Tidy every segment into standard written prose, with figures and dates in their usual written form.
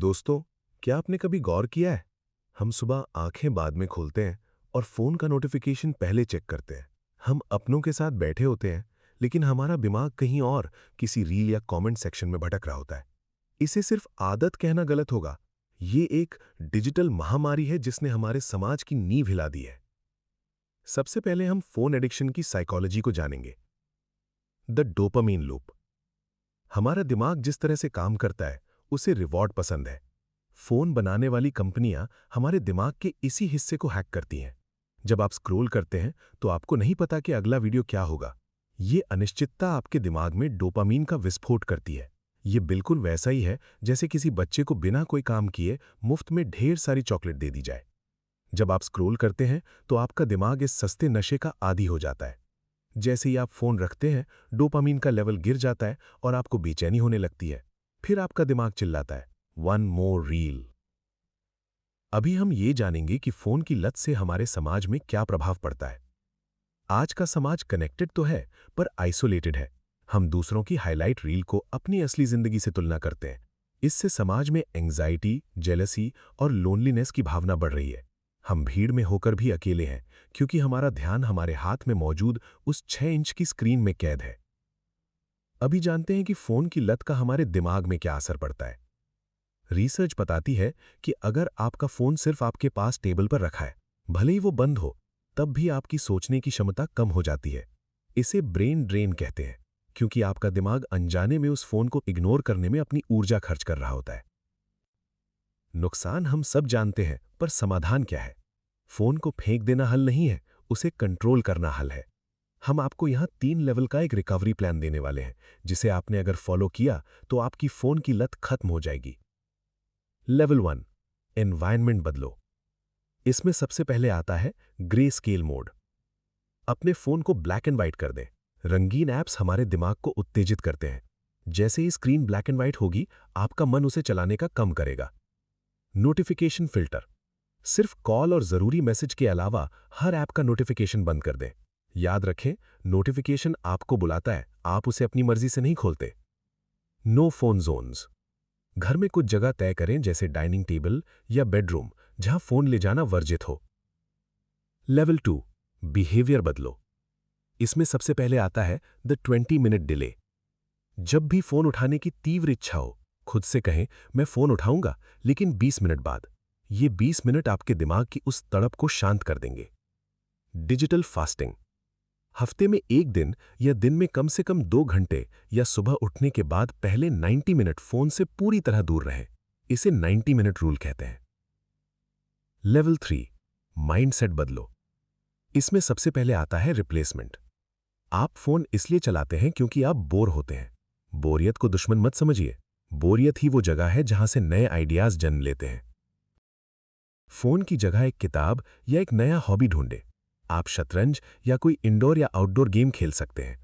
दोस्तों, क्या आपने कभी गौर किया है? हम सुबह आंखें बाद में खोलते हैं और फोन का नोटिफिकेशन पहले चेक करते हैं। हम अपनों के साथ बैठे होते हैं, लेकिन हमारा दिमाग कहीं और किसी रील या कमेंट सेक्शन में भटक रहा होता है। इसे सिर्फ आदत कहना गलत होगा। ये एक डिजिटल महामारी है जिसने हमारे समाज की नींव हिला दी है। सबसे पहले हम फोन एडिक्शन की साइकोलॉजी को जानेंगे। The dopamine loop. हमारा दिमाग जिस तरह से काम करता है, उसे रिवॉर्ड पसंद है। फोन बनाने वाली कंपनियां हमारे दिमाग के इसी हिस्से को हैक करती हैं। जब आप स्क्रॉल करते हैं तो आपको नहीं पता कि अगला वीडियो क्या होगा। ये अनिश्चितता आपके दिमाग में डोपामीन का विस्फोट करती है। ये बिल्कुल वैसा ही है जैसे किसी बच्चे को बिना कोई काम किए मुफ्त में ढेर सारी चॉकलेट दे दी जाए। जब आप स्क्रॉल करते हैं तो आपका दिमाग इस सस्ते नशे का आदी हो जाता है। जैसे ही आप फोन रखते हैं, डोपामीन का लेवल गिर जाता है और आपको बेचैनी होने लगती है। फिर आपका दिमाग चिल्लाता है, वन मोर रील। अभी हम ये जानेंगे कि फोन की लत से हमारे समाज में क्या प्रभाव पड़ता है। आज का समाज कनेक्टेड तो है, पर आइसोलेटेड है। हम दूसरों की हाईलाइट रील को अपनी असली जिंदगी से तुलना करते हैं। इससे समाज में एंग्जाइटी, जेलसी और लोनलीनेस की भावना बढ़ रही है। हम भीड़ में होकर भी अकेले हैं, क्योंकि हमारा ध्यान हमारे हाथ में मौजूद उस 6 इंच की स्क्रीन में कैद है। अभी जानते हैं कि फोन की लत का हमारे दिमाग में क्या असर पड़ता है। रिसर्च बताती है कि अगर आपका फोन सिर्फ आपके पास टेबल पर रखा है, भले ही वो बंद हो, तब भी आपकी सोचने की क्षमता कम हो जाती है। इसे ब्रेन ड्रेन कहते हैं, क्योंकि आपका दिमाग अनजाने में उस फोन को इग्नोर करने में अपनी ऊर्जा खर्च कर रहा होता है। नुकसान हम सब जानते हैं, पर समाधान क्या है? फोन को फेंक देना हल नहीं है, उसे कंट्रोल करना हल है। हम आपको यहां 3 लेवल का एक रिकवरी प्लान देने वाले हैं, जिसे आपने अगर फॉलो किया तो आपकी फोन की लत खत्म हो जाएगी। लेवल 1, एनवायरनमेंट बदलो। इसमें सबसे पहले आता है ग्रे स्केल मोड। अपने फोन को ब्लैक एंड व्हाइट कर दें। रंगीन ऐप्स हमारे दिमाग को उत्तेजित करते हैं। जैसे ही स्क्रीन ब्लैक एंड व्हाइट होगी, आपका मन उसे चलाने का कम करेगा। Notification filter. सिर्फ कॉल और जरूरी मैसेज के अलावा हर ऐप का नोटिफिकेशन बंद कर दें। याद रखें, नोटिफिकेशन आपको बुलाता है, आप उसे अपनी मर्जी से नहीं खोलते। No phone zones. घर में कुछ जगह तय करें, जैसे डाइनिंग टेबल या बेडरूम, जहां फोन ले जाना वर्जित हो। लेवल 2, बिहेवियर बदलो। इसमें सबसे पहले आता है द 20 मिनट डिले। जब भी फोन उठाने की तीव्र इच्छा हो, खुद से कहें, मैं फोन उठाऊंगा, लेकिन 20 मिनट बाद। ये 20 मिनट आपके दिमाग की उस तड़प को शांत कर देंगे। Digital fasting. हफ्ते में एक दिन या दिन में कम से कम 2 घंटे या सुबह उठने के बाद पहले 90 मिनट फोन से पूरी तरह दूर रहें। इसे 90 मिनट रूल कहते हैं। लेवल 3, माइंडसेट बदलो। इसमें सबसे पहले आता है रिप्लेसमेंट। आप फोन इसलिए चलाते हैं क्योंकि आप बोर होते हैं। बोरियत को दुश्मन मत समझिए। बोरियत ही वो जगह है जहां से नए आइडियाज जन्म लेते हैं। फोन की जगह एक किताब या एक नया हॉबी ढूंढें। आप शतरंज या कोई इंडोर या आउटडोर गेम खेल सकते हैं।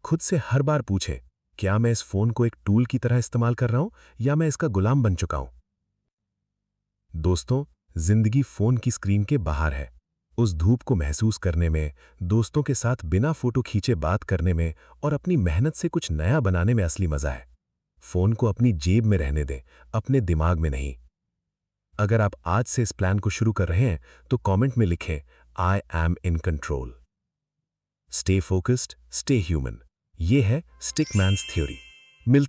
खुद से हर बार पूछें, क्या मैं इस फोन को एक टूल की तरह इस्तेमाल कर रहा हूं या मैं इसका गुलाम बन चुका हूं? दोस्तों, जिंदगी फोन की स्क्रीन के बाहर है। उस धूप को महसूस करने में, दोस्तों के साथ बिना फोटो खींचे बात करने में और अपनी मेहनत से कुछ नया बनाने में असली मजा है। फोन को अपनी जेब में रहने दें, अपने दिमाग में नहीं। अगर आप आज से इस प्लान को शुरू कर रहे हैं तो कमेंट में लिखें, I am in control. Stay focused, stay human. ये है स्टिकमैन्स थ्योरी।